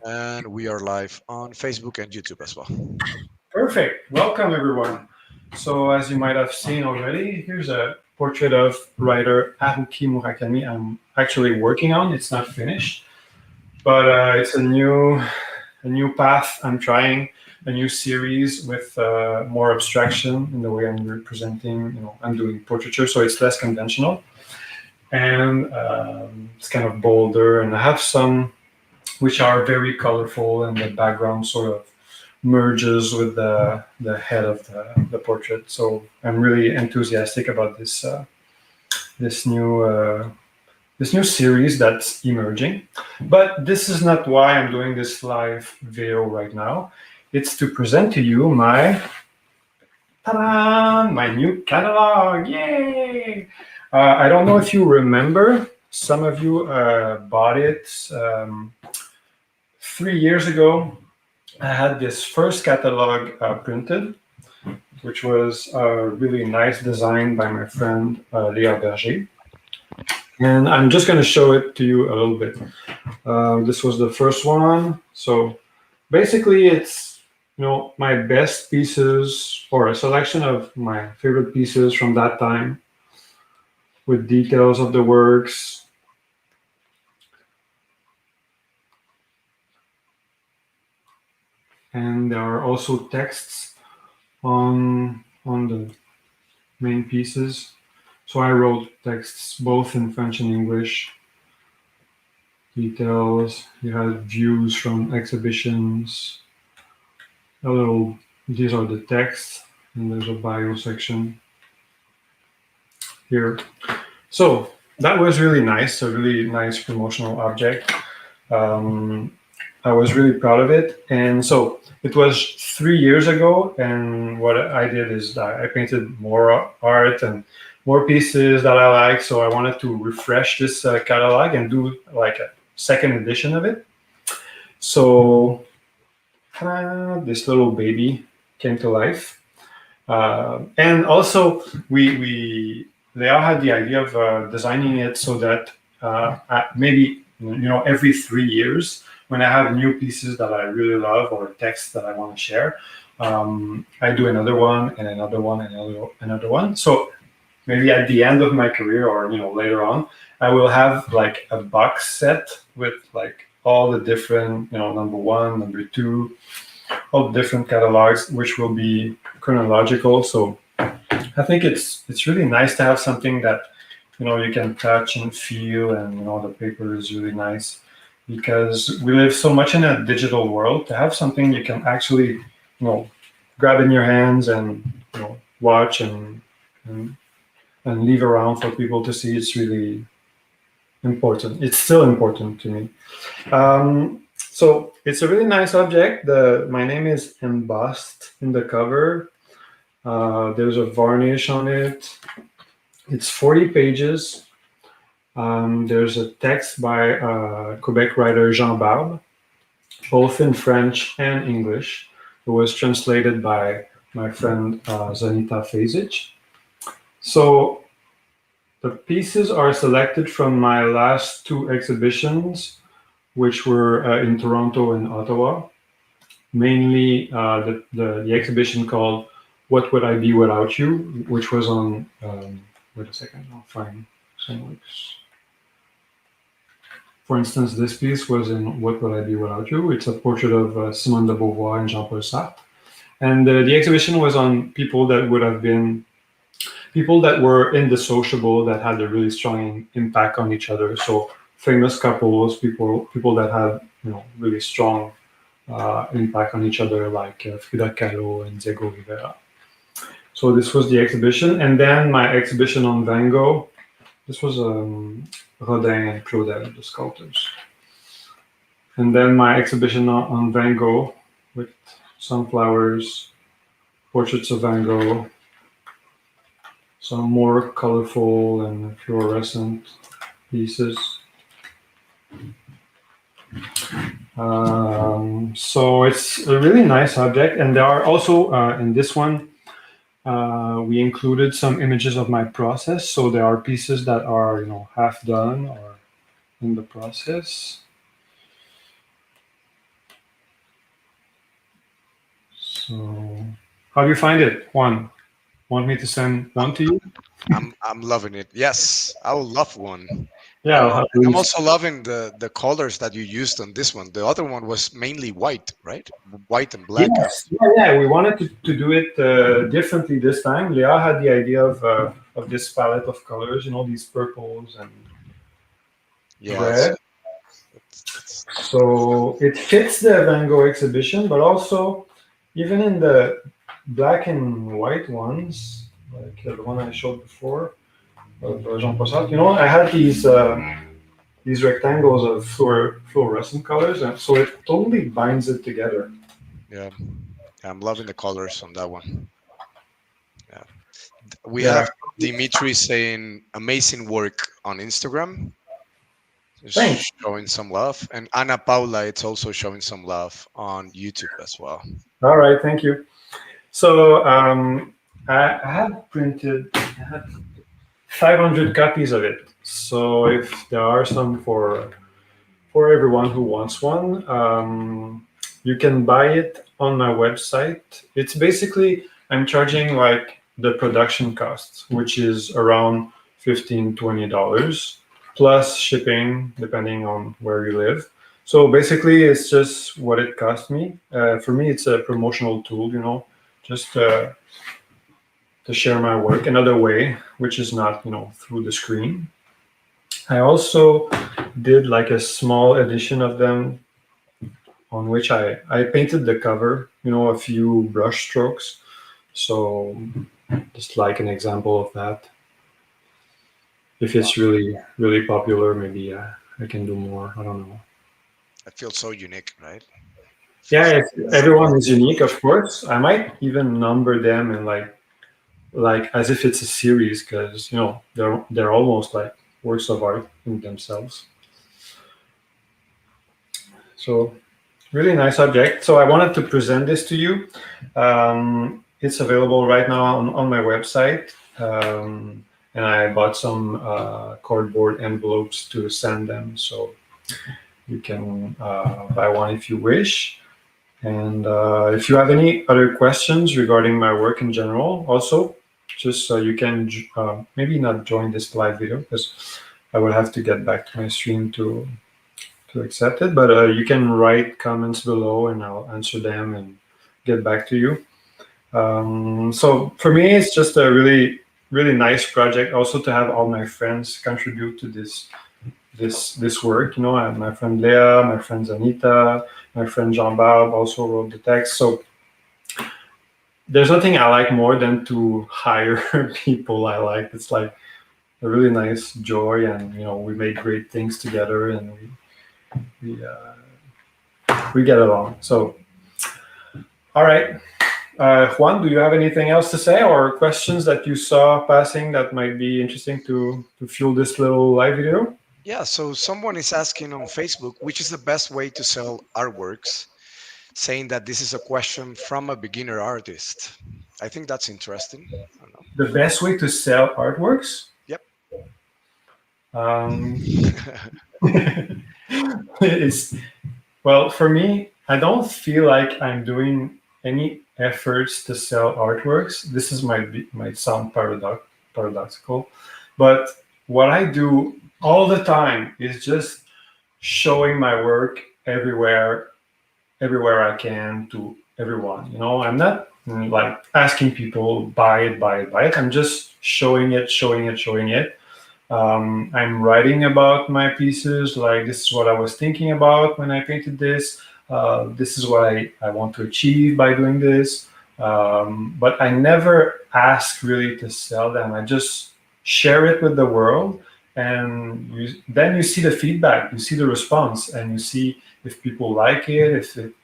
and we are live on Facebook and YouTube as well. Perfect. Welcome, everyone. So, as you might have seen already, here's a portrait of writer Haruki Murakami. I'm actually working on. It's not finished, but it's a new path. I'm trying a new series with more abstraction in the way I'm representing. I'm doing portraiture, so it's less conventional and it's kind of bolder. And I have some which are very colorful, and the background sort of merges with the head of the portrait. So I'm really enthusiastic about this new this new series that's emerging. But this is not why I'm doing this live video right now. It's to present to you my new catalog. Yay! I don't know if you remember. Some of you bought it 3 years ago. I had this first catalog printed, which was a really nice design by my friend Léa Berger. And I'm just going to show it to you a little bit. This was the first one. So basically, it's my best pieces or a selection of my favorite pieces from that time with details of the works. And there are also texts on the main pieces. So I wrote texts both in French and English. Details. You had views from exhibitions. These are the texts, and there's a bio section here. So that was really nice. A really nice promotional object. I was really proud of it. And so it was 3 years ago, and what I did is I painted more art and more pieces that I like. So I wanted to refresh this catalog and do like a second edition of it. So this little baby came to life. And also we Leo had the idea of designing it so that maybe every 3 years, when I have new pieces that I really love or texts that I want to share, I do another one and another one and another one. So maybe at the end of my career or later on, I will have like a box set with like all the different number one, number two, all the different catalogs, which will be chronological. So I think it's really nice to have something that you can touch and feel, and the paper is really nice because we live so much in a digital world. To have something you can actually grab in your hands and watch and leave around for people to see, it's really important. It's still important to me. So it's a really nice object. My name is embossed in the cover. There's a varnish on it. It's 40 pages. There's a text by Quebec writer Jean Barbe, both in French and English. It was translated by my friend Zanita Fezic. So the pieces are selected from my last two exhibitions, which were in Toronto and Ottawa. Mainly the exhibition called "What Would I Be Without You," which was on. Wait a second, I'll find some links. For instance, this piece was in "What Would I Be Without You." It's a portrait of Simone de Beauvoir and Jean-Paul Sartre. And the exhibition was on people that were in the sociable, that had a really strong impact on each other. So famous couples, people that had really strong impact on each other, like Frida Kahlo and Diego Rivera. So this was the exhibition, and then my exhibition on Van Gogh. This was Rodin and Claudel, the sculptors. And then my exhibition on Van Gogh with sunflowers, portraits of Van Gogh, some more colorful and fluorescent pieces. So it's a really nice object, and there are also in this one we included some images of my process. So there are pieces that are half done or in the process. So, how do you find it? Juan, want me to send one to you? I'm loving it. Yes, I will love one. Yeah, I'll have And I'm to. also loving the colors that you used on this one. The other one was mainly white, right? White and black. Yes, yeah. We wanted to do it differently this time. Leah had the idea of this palette of colors, these purples and Yes. red. So it fits the Van Gogh exhibition, but also even in the black and white ones, like the one I showed before of Jean Possat, I had these rectangles of fluorescent colors, and so it totally binds it together. Yeah. I'm loving the colors on that one. Yeah. We Yeah, have Dimitri saying amazing work on Instagram, thanks. showing some love, and Ana Paula it's also showing some love on YouTube as well. All right, thank you. So I had printed 500 copies of it. So if there are some for everyone who wants one, you can buy it on my website. It's basically I'm charging like the production costs, which is around $15-20 plus shipping depending on where you live. So basically, it's just what it cost me. For me, it's a promotional tool, just to share my work another way, which is not, through the screen. I also did like a small edition of them on which I painted the cover, a few brush strokes. So just like an example of that. If Wow, it's really, really popular, maybe I can do more. I don't know. that feels so unique, right? Yeah, Feels like everyone is unique, of course. I might even number them and like as if it's a series because they're almost like works of art in themselves. So really nice object. So I wanted to present this to you. It's available right now on my website. And I bought some cardboard envelopes to send them. So you can buy one if you wish. And if you have any other questions regarding my work in general, also, just you can maybe not join this live video because I will have to get back to my stream to accept it. But you can write comments below, and I'll answer them and get back to you. So for me, it's just a really really nice project. Also to have all my friends contribute to this work. I have my friend Leah, my friend Anita, my friend Jean Barb also wrote the text. So there's nothing I like more than to hire people I like. It's like a really nice joy, and we make great things together, and we get along. So, all right, Juan, do you have anything else to say or questions that you saw passing that might be interesting to fuel this little live video? Yeah, so someone is asking on Facebook, which is the best way to sell artworks, saying that this is a question from a beginner artist. I think that's interesting. I don't know. The best way to sell artworks? Yep. Um, it's well for me. I don't feel like I'm doing any efforts to sell artworks. This is might sound paradoxical, but what I do all the time is just showing my work everywhere I can to everyone. I'm not like asking people buy it, buy it, buy it. I'm just showing it, showing it, showing it. I'm writing about my pieces, like this is what I was thinking about when I painted this. This is what I want to achieve by doing this. But I never ask really to sell them. I just share it with the world. And then you see the feedback, you see the response, and you see if people like it,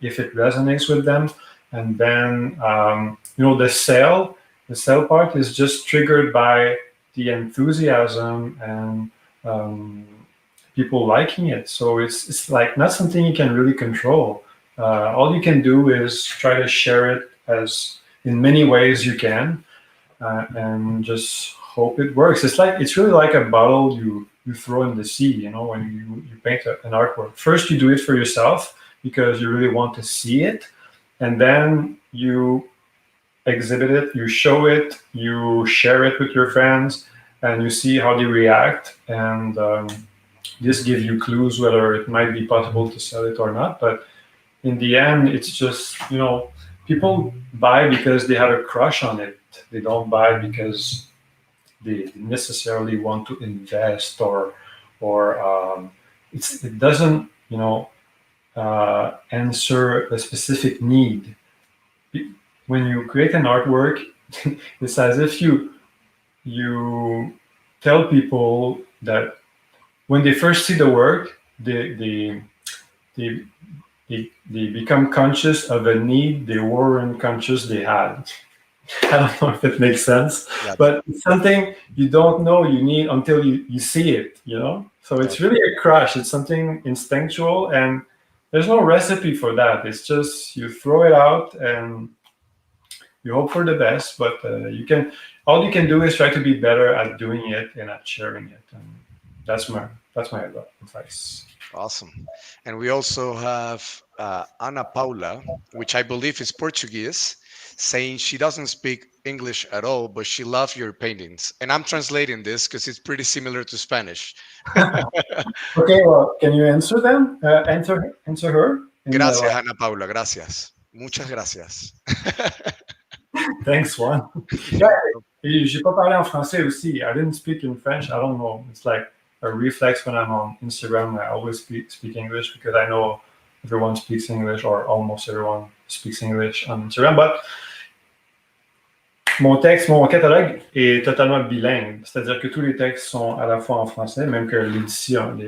if it resonates with them. And then, the sale part is just triggered by the enthusiasm and people liking it. So it's like not something you can really control. All you can do is try to share it as in many ways you can, and just hope it works. It's really like a bottle you throw in the sea. When you paint an artwork. First, you do it for yourself because you really want to see it, and then you exhibit it, you show it, you share it with your friends, and you see how they react. And this gives you clues whether it might be possible to sell it or not. But in the end, it's just, people buy because they have a crush on it. They don't buy because they necessarily want to invest, or it doesn't, answer a specific need. When you create an artwork, it's as if you tell people that when they first see the work, they they become conscious of a need they weren't conscious they had. I don't know if it makes sense, Yeah, but it's something you don't know you need until you see it. So it's gotcha. really a crush. It's something instinctual, and there's no recipe for that. It's just you throw it out and you hope for the best, but all you can do is try to be better at doing it and at sharing it. And that's my advice. Awesome. And we also have Ana Paula, which I believe is Portuguese, saying she doesn't speak English at all, but she loves your paintings. And I'm translating this because it's pretty similar to Spanish. Okay, well, can you answer them? Answer her in the Gracias, Ana Paula. Gracias. Muchas gracias. thanks one. Yeah, et j'ai pas parlé en français aussi. I didn't speak in French. I don't know. It's like a reflex when I'm on Instagram. I always speak English because I know everyone speaks English, or almost everyone speaks English on Instagram. But mon catalogue est totalement bilingue. C'est-à-dire que tous les textes sont à la fois en français, même que l'édition,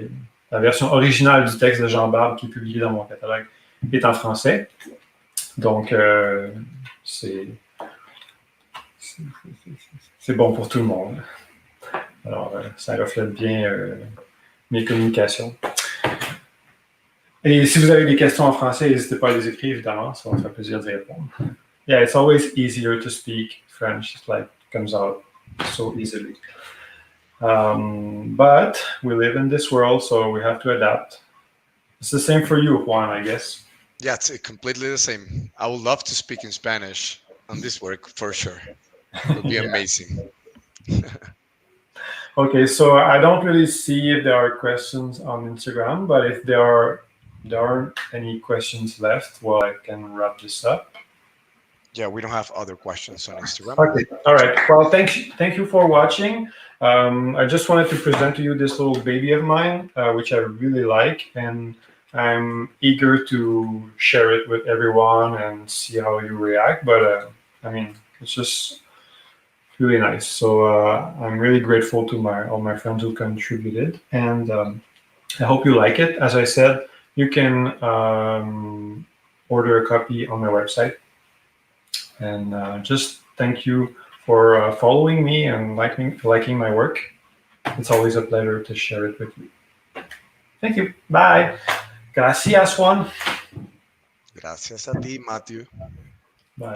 la version originale du texte de Jean Barbe qui est publié dans mon catalogue est en français. Donc, c'est bon pour tout le monde. Alors, ça reflète bien mes communications. Et si vous avez des questions en français, n'hésitez pas à les écrire, évidemment. Ça va me faire plaisir d'y répondre. Yeah, it's always easier to speak French. It's like it comes out so easily. But we live in this world, so we have to adapt. It's the same for you, Juan, I guess. Yeah, it's completely the same. I would love to speak in Spanish on this work for sure. It would be Yeah. amazing. Okay, so I don't really see if there are questions on Instagram, but if there aren't any questions left, well, I can wrap this up. Yeah, we don't have other questions on Instagram. Okay, all right. Well, thank you for watching. I just wanted to present to you this little baby of mine, which I really like, and I'm eager to share it with everyone and see how you react. But I mean, it's just really nice. So I'm really grateful to all my friends who contributed, and I hope you like it. As I said, you can order a copy on my website. And just thank you for following me and liking my work. It's always a pleasure to share it with you. Thank you. Bye. Gracias, Juan. Gracias a ti, Matthew. Bye.